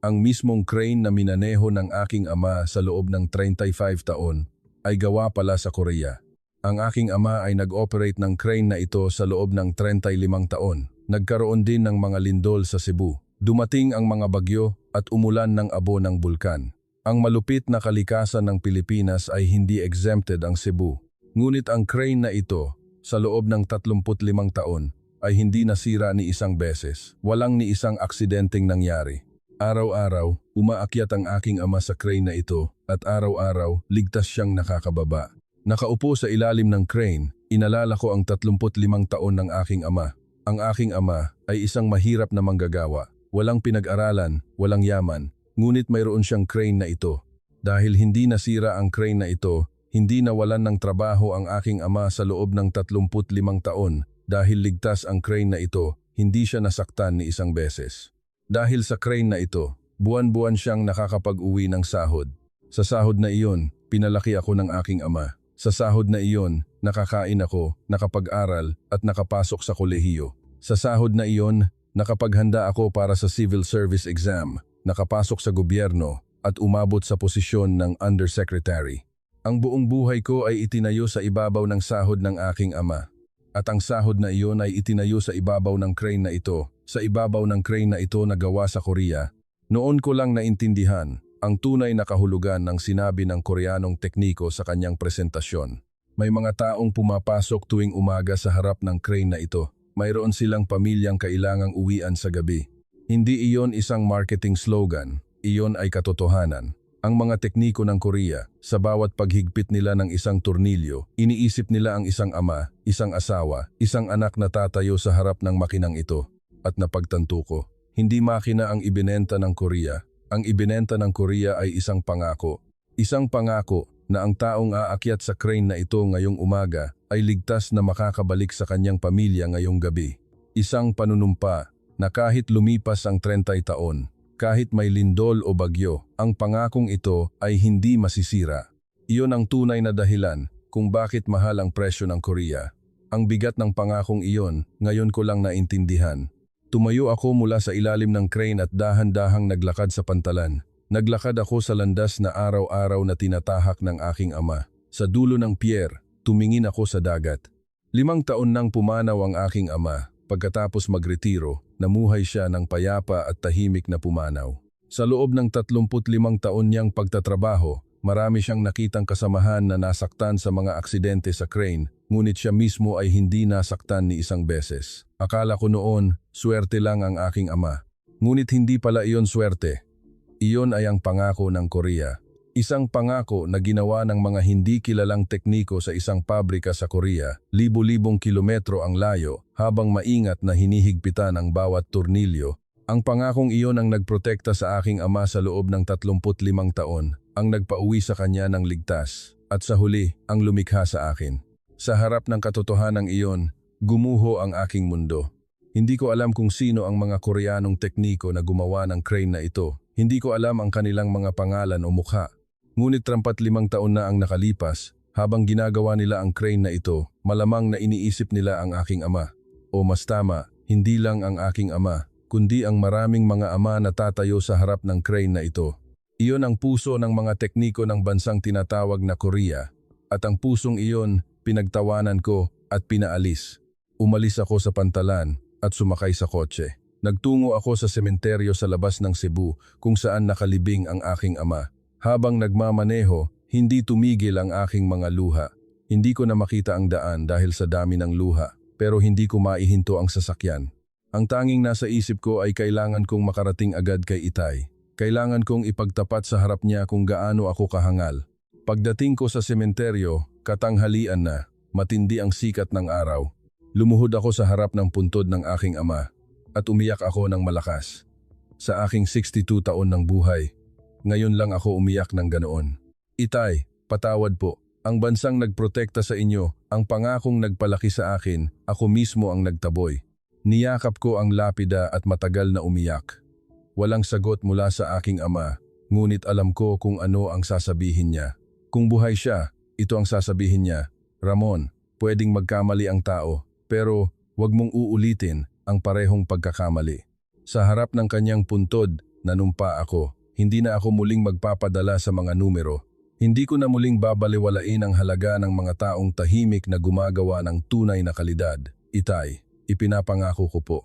Ang mismong crane na minaneho ng aking ama sa loob ng 35 taon ay gawa pala sa Korea. Ang aking ama ay nag-operate ng crane na ito sa loob ng 35 taon. Nagkaroon din ng mga lindol sa Cebu. Dumating ang mga bagyo at umulan ng abo ng bulkan. Ang malupit na kalikasan ng Pilipinas ay hindi exempted ang Cebu. Ngunit ang crane na ito, sa loob ng 35 taon, ay hindi nasira ni isang beses. Walang ni isang aksidenteng nangyari. Araw-araw, umaakyat ang aking ama sa crane na ito at araw-araw, ligtas siyang nakakababa. Nakaupo sa ilalim ng crane, inalala ko ang 35 taon ng aking ama. Ang aking ama ay isang mahirap na manggagawa. Walang pinag-aralan, walang yaman. Ngunit mayroon siyang crane na ito. Dahil hindi nasira ang crane na ito, hindi nawalan ng trabaho ang aking ama sa loob ng 35 taon. Dahil ligtas ang crane na ito, hindi siya nasaktan ni isang beses. Dahil sa crane na ito, buwan-buwan siyang nakakapag-uwi ng sahod. Sa sahod na iyon, pinalaki ako ng aking ama. Sa sahod na iyon, nakakain ako, nakapag-aral at nakapasok sa kolehiyo. Sa sahod na iyon, nakapaghanda ako para sa civil service exam. Nakapasok sa gobyerno at umabot sa posisyon ng undersecretary. Ang buong buhay ko ay itinayo sa ibabaw ng sahod ng aking ama. At ang sahod na iyon ay itinayo sa ibabaw ng crane na ito. Sa ibabaw ng crane na ito na gawa sa Korea. Noon ko lang naintindihan ang tunay na kahulugan ng sinabi ng Koreanong tekniko sa kanyang presentasyon. May mga taong pumapasok tuwing umaga sa harap ng crane na ito. Mayroon silang pamilyang kailangang uwian sa gabi. Hindi iyon isang marketing slogan, iyon ay katotohanan. Ang mga tekniko ng Korea, sa bawat paghigpit nila ng isang tornilyo, iniisip nila ang isang ama, isang asawa, isang anak na tatayo sa harap ng makinang ito. At napagtanto ko, hindi makina ang ibinenta ng Korea. Ang ibinenta ng Korea ay isang pangako. Isang pangako na ang taong aakyat sa crane na ito ngayong umaga ay ligtas na makakabalik sa kanyang pamilya ngayong gabi. Isang panunumpa na kahit lumipas ang 30 taon, kahit may lindol o bagyo, ang pangakong ito ay hindi masisira. Iyon ang tunay na dahilan kung bakit mahal ang presyo ng Korea. Ang bigat ng pangakong iyon, ngayon ko lang naintindihan. Tumayo ako mula sa ilalim ng crane at dahan-dahang naglakad sa pantalan. Naglakad ako sa landas na araw-araw na tinatahak ng aking ama. Sa dulo ng pier, tumingin ako sa dagat. 5 taon nang pumanaw ang aking ama. Pagkatapos magretiro, namuhay siya ng payapa at tahimik na pumanaw. Sa loob ng 35 taon niyang pagtatrabaho, marami siyang nakitang kasamahan na nasaktan sa mga aksidente sa crane, ngunit siya mismo ay hindi nasaktan ni isang beses. Akala ko noon, swerte lang ang aking ama. Ngunit hindi pala iyon swerte. Iyon ay ang pangako ng Korea. Isang pangako na ginawa ng mga hindi kilalang tekniko sa isang pabrika sa Korea, libo-libong kilometro ang layo habang maingat na hinihigpitan ang bawat turnilyo. Ang pangakong iyon ang nagprotekta sa aking ama sa loob ng 35 taon, ang nagpauwi sa kanya ng ligtas, at sa huli, ang lumikha sa akin. Sa harap ng katotohanan iyon, gumuho ang aking mundo. Hindi ko alam kung sino ang mga Koreanong tekniko na gumawa ng crane na ito. Hindi ko alam ang kanilang mga pangalan o mukha. Ngunit 35 taon na ang nakalipas, habang ginagawa nila ang crane na ito, malamang na iniisip nila ang aking ama. O mas tama, hindi lang ang aking ama, kundi ang maraming mga ama na tatayo sa harap ng crane na ito. Iyon ang puso ng mga tekniko ng bansang tinatawag na Korea, at ang pusong iyon pinagtawanan ko at pinaalis. Umalis ako sa pantalan at sumakay sa kotse. Nagtungo ako sa sementeryo sa labas ng Cebu kung saan nakalibing ang aking ama. Habang nagmamaneho, hindi tumigil ang aking mga luha. Hindi ko na makita ang daan dahil sa dami ng luha, pero hindi ko maihinto ang sasakyan. Ang tanging nasa isip ko ay kailangan kong makarating agad kay Itay. Kailangan kong ipagtapat sa harap niya kung gaano ako kahangal. Pagdating ko sa sementeryo, katanghalian na, matindi ang sikat ng araw. Lumuhod ako sa harap ng puntod ng aking ama at umiyak ako ng malakas. Sa aking 62 taon ng buhay, ngayon lang ako umiyak ng ganoon. Itay, patawad po. Ang bansang nagprotekta sa inyo, ang pangakong nagpalaki sa akin, ako mismo ang nagtaboy. Niyakap ko ang lapida at matagal na umiyak. Walang sagot mula sa aking ama, ngunit alam ko kung ano ang sasabihin niya. Kung buhay siya, ito ang sasabihin niya, Ramon, pwedeng magkamali ang tao, pero wag mong uulitin ang parehong pagkakamali. Sa harap ng kanyang puntod, nanumpa ako. Hindi na ako muling magpapadala sa mga numero. Hindi ko na muling babaliwalain ang halaga ng mga taong tahimik na gumagawa ng tunay na kalidad. Itay, ipinapangako ko po.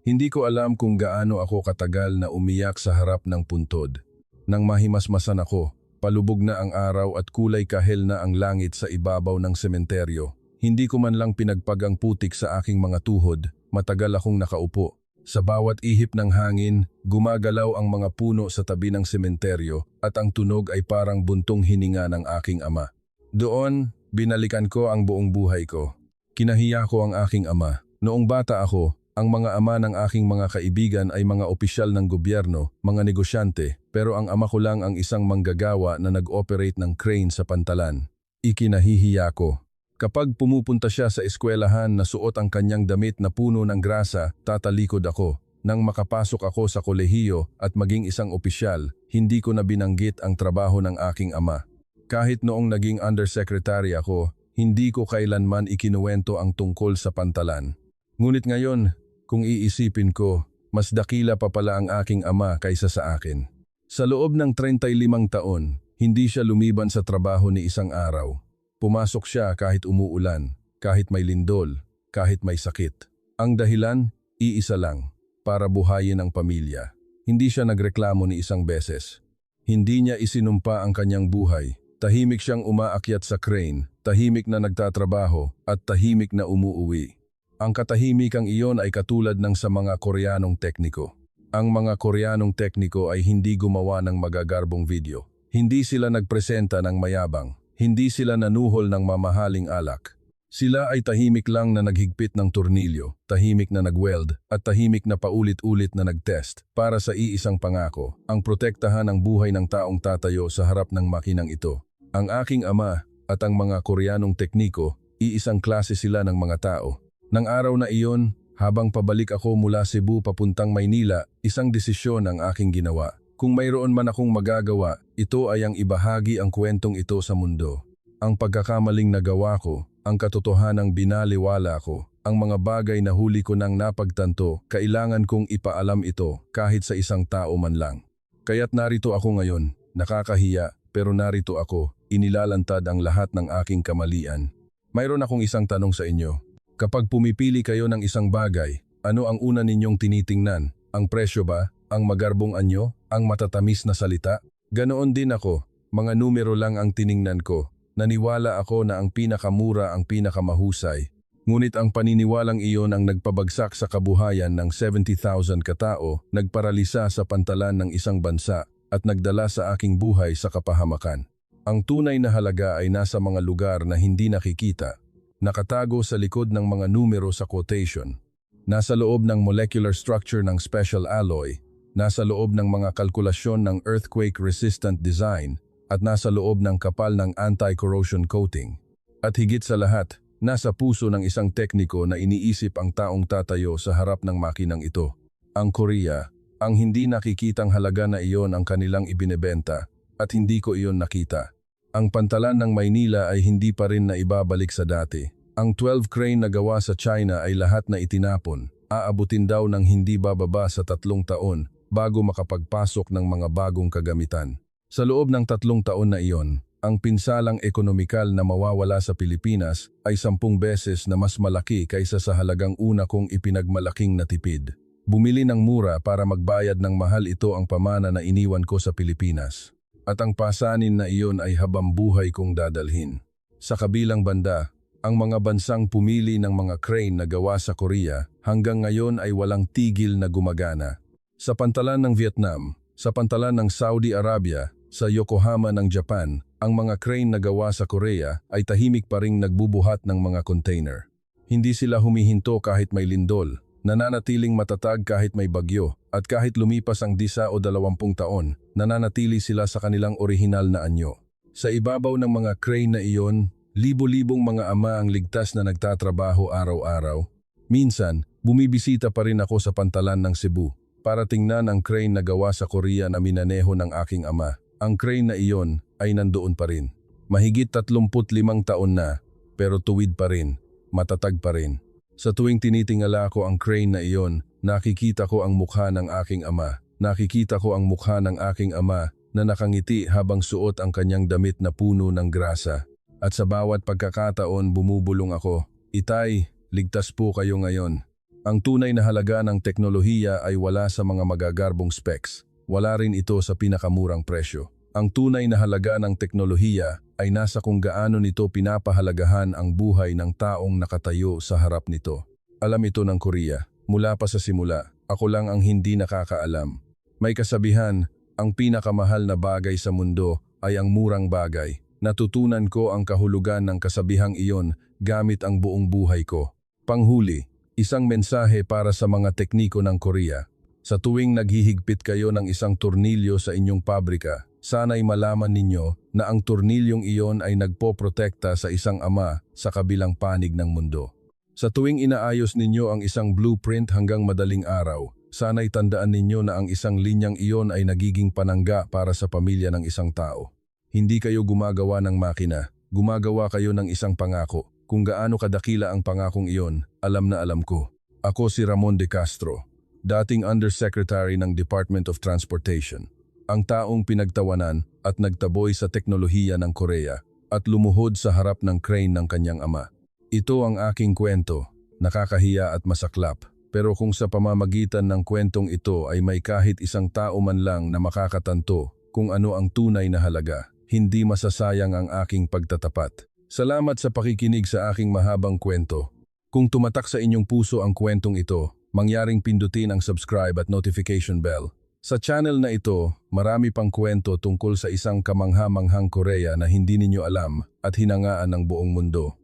Hindi ko alam kung gaano ako katagal na umiyak sa harap ng puntod. Nang mahimasmasan ako, palubog na ang araw at kulay kahel na ang langit sa ibabaw ng sementeryo. Hindi ko man lang pinagpag ang putik sa aking mga tuhod, matagal akong nakaupo. Sa bawat ihip ng hangin, gumagalaw ang mga puno sa tabi ng sementeryo at ang tunog ay parang buntong hininga ng aking ama. Doon, binalikan ko ang buong buhay ko. Kinahiya ko ang aking ama. Noong bata ako, ang mga ama ng aking mga kaibigan ay mga opisyal ng gobyerno, mga negosyante, pero ang ama ko lang ang isang manggagawa na nag-operate ng crane sa pantalan. Ikinahihiya ko. Kapag pumupunta siya sa eskwelahan na suot ang kanyang damit na puno ng grasa, tatalikod ako. Nang makapasok ako sa kolehiyo at maging isang opisyal, hindi ko na binanggit ang trabaho ng aking ama. Kahit noong naging undersecretary ako, hindi ko kailanman ikinuwento ang tungkol sa pantalan. Ngunit ngayon, kung iisipin ko, mas dakila pa pala ang aking ama kaysa sa akin. Sa loob ng 35 taon, hindi siya lumiban sa trabaho ni isang araw. Pumasok siya kahit umuulan, kahit may lindol, kahit may sakit. Ang dahilan, iisa lang, para buhayin ang pamilya. Hindi siya nagreklamo ni isang beses. Hindi niya isinumpa ang kanyang buhay. Tahimik siyang umaakyat sa crane, tahimik na nagtatrabaho, at tahimik na umuuwi. Ang katahimikang iyon ay katulad ng sa mga Koreanong tekniko. Ang mga Koreanong tekniko ay hindi gumawa ng magagarbong video. Hindi sila nagpresenta ng mayabang. Hindi sila nanuhol ng mamahaling alak. Sila ay tahimik lang na naghigpit ng tornilyo, tahimik na nagweld, at tahimik na paulit-ulit na nagtest para sa iisang pangako, ang protektahan ang buhay ng taong tatayo sa harap ng makinang ito. Ang aking ama at ang mga Koreanong tekniko, iisang klase sila ng mga tao. Nang araw na iyon, habang pabalik ako mula Cebu papuntang Maynila, isang desisyon ang aking ginawa. Kung mayroon man akong magagawa, ito ay ang ibahagi ang kwentong ito sa mundo. Ang pagkakamaling nagawa ko, ang katotohanang binaliwala ko, ang mga bagay na huli ko nang napagtanto, kailangan kong ipaalam ito kahit sa isang tao man lang. Kaya't narito ako ngayon, nakakahiya, pero narito ako, inilalantad ang lahat ng aking kamalian. Mayroon akong isang tanong sa inyo. Kapag pumipili kayo ng isang bagay, ano ang una ninyong tinitingnan? Ang presyo ba? Ang magarbong anyo? Ang matatamis na salita? Ganoon din ako, mga numero lang ang tiningnan ko. Naniwala ako na ang pinakamura ang pinakamahusay. Ngunit ang paniniwalang iyon ang nagpabagsak sa kabuhayan ng 70,000 katao, nagparalisa sa pantalan ng isang bansa at nagdala sa aking buhay sa kapahamakan. Ang tunay na halaga ay nasa mga lugar na hindi nakikita, nakatago sa likod ng mga numero sa quotation, nasa loob ng molecular structure ng special alloy, nasa loob ng mga kalkulasyon ng earthquake-resistant design, at nasa loob ng kapal ng anti-corrosion coating. At higit sa lahat, nasa puso ng isang tekniko na iniisip ang taong tatayo sa harap ng makinang ito. Ang Korea, ang hindi nakikitang halaga na iyon ang kanilang ibinebenta, at hindi ko iyon nakita. Ang pantalan ng Maynila ay hindi pa rin na ibabalik sa dati. Ang 12 crane na gawa sa China ay lahat na itinapon. Aabutin daw ng hindi bababa sa 3 taon bago makapagpasok ng mga bagong kagamitan. Sa loob ng 3 taon na iyon, ang pinsalang ekonomikal na mawawala sa Pilipinas ay 10 beses na mas malaki kaysa sa halagang una kong ipinagmalaking natipid. Bumili ng mura para magbayad ng mahal, ito ang pamana na iniwan ko sa Pilipinas. At ang pasanin na iyon ay habambuhay kong dadalhin. Sa kabilang banda, ang mga bansang pumili ng mga crane na gawa sa Korea hanggang ngayon ay walang tigil na gumagana. Sa pantalan ng Vietnam, sa pantalan ng Saudi Arabia, sa Yokohama ng Japan, ang mga crane na gawa sa Korea ay tahimik pa ring nagbubuhat ng mga container. Hindi sila humihinto kahit may lindol, nananatiling matatag kahit may bagyo, at kahit lumipas ang 10 o 20 taon, nananatili sila sa kanilang orihinal na anyo. Sa ibabaw ng mga crane na iyon, libo-libong mga ama ang ligtas na nagtatrabaho araw-araw. Minsan, bumibisita pa rin ako sa pantalan ng Cebu para tingnan ang crane na gawa sa Korea na minaneho ng aking ama. Ang crane na iyon ay nandoon pa rin. Mahigit 35 taon na, pero tuwid pa rin, matatag pa rin. Sa tuwing tinitingala ko ang crane na iyon, nakikita ko ang mukha ng aking ama. Nakikita ko ang mukha ng aking ama na nakangiti habang suot ang kanyang damit na puno ng grasa. At sa bawat pagkakataon bumubulong ako, "Itay, ligtas po kayo ngayon." Ang tunay na halaga ng teknolohiya ay wala sa mga magagarbong specs. Wala rin ito sa pinakamurang presyo. Ang tunay na halaga ng teknolohiya ay nasa kung gaano nito pinapahalagahan ang buhay ng taong nakatayo sa harap nito. Alam ito ng Korea. Mula pa sa simula, ako lang ang hindi nakakaalam. May kasabihan, ang pinakamahal na bagay sa mundo ay ang murang bagay. Natutunan ko ang kahulugan ng kasabihang iyon gamit ang buong buhay ko. Panghuli, isang mensahe para sa mga tekniko ng Korea. Sa tuwing naghihigpit kayo ng isang tornilyo sa inyong pabrika, sana'y malaman ninyo na ang tornilyong iyon ay nagpoprotekta sa isang ama sa kabilang panig ng mundo. Sa tuwing inaayos ninyo ang isang blueprint hanggang madaling araw, sana'y tandaan ninyo na ang isang linyang iyon ay nagiging panangga para sa pamilya ng isang tao. Hindi kayo gumagawa ng makina, gumagawa kayo ng isang pangako. Kung gaano kadakila ang pangakong iyon, alam na alam ko. Ako si Ramon De Castro, dating Undersecretary ng Department of Transportation, ang taong pinagtawanan at nagtaboy sa teknolohiya ng Korea at lumuhod sa harap ng crane ng kanyang ama. Ito ang aking kwento, nakakahiya at masaklap, pero kung sa pamamagitan ng kwentong ito ay may kahit isang tao man lang na makakatanto kung ano ang tunay na halaga, hindi masasayang ang aking pagtatapat. Salamat sa pakikinig sa aking mahabang kwento. Kung tumatak sa inyong puso ang kwentong ito, mangyaring pindutin ang subscribe at notification bell. Sa channel na ito, marami pang kwento tungkol sa isang kamangha-manghang Korea na hindi ninyo alam at hinangaan ng buong mundo.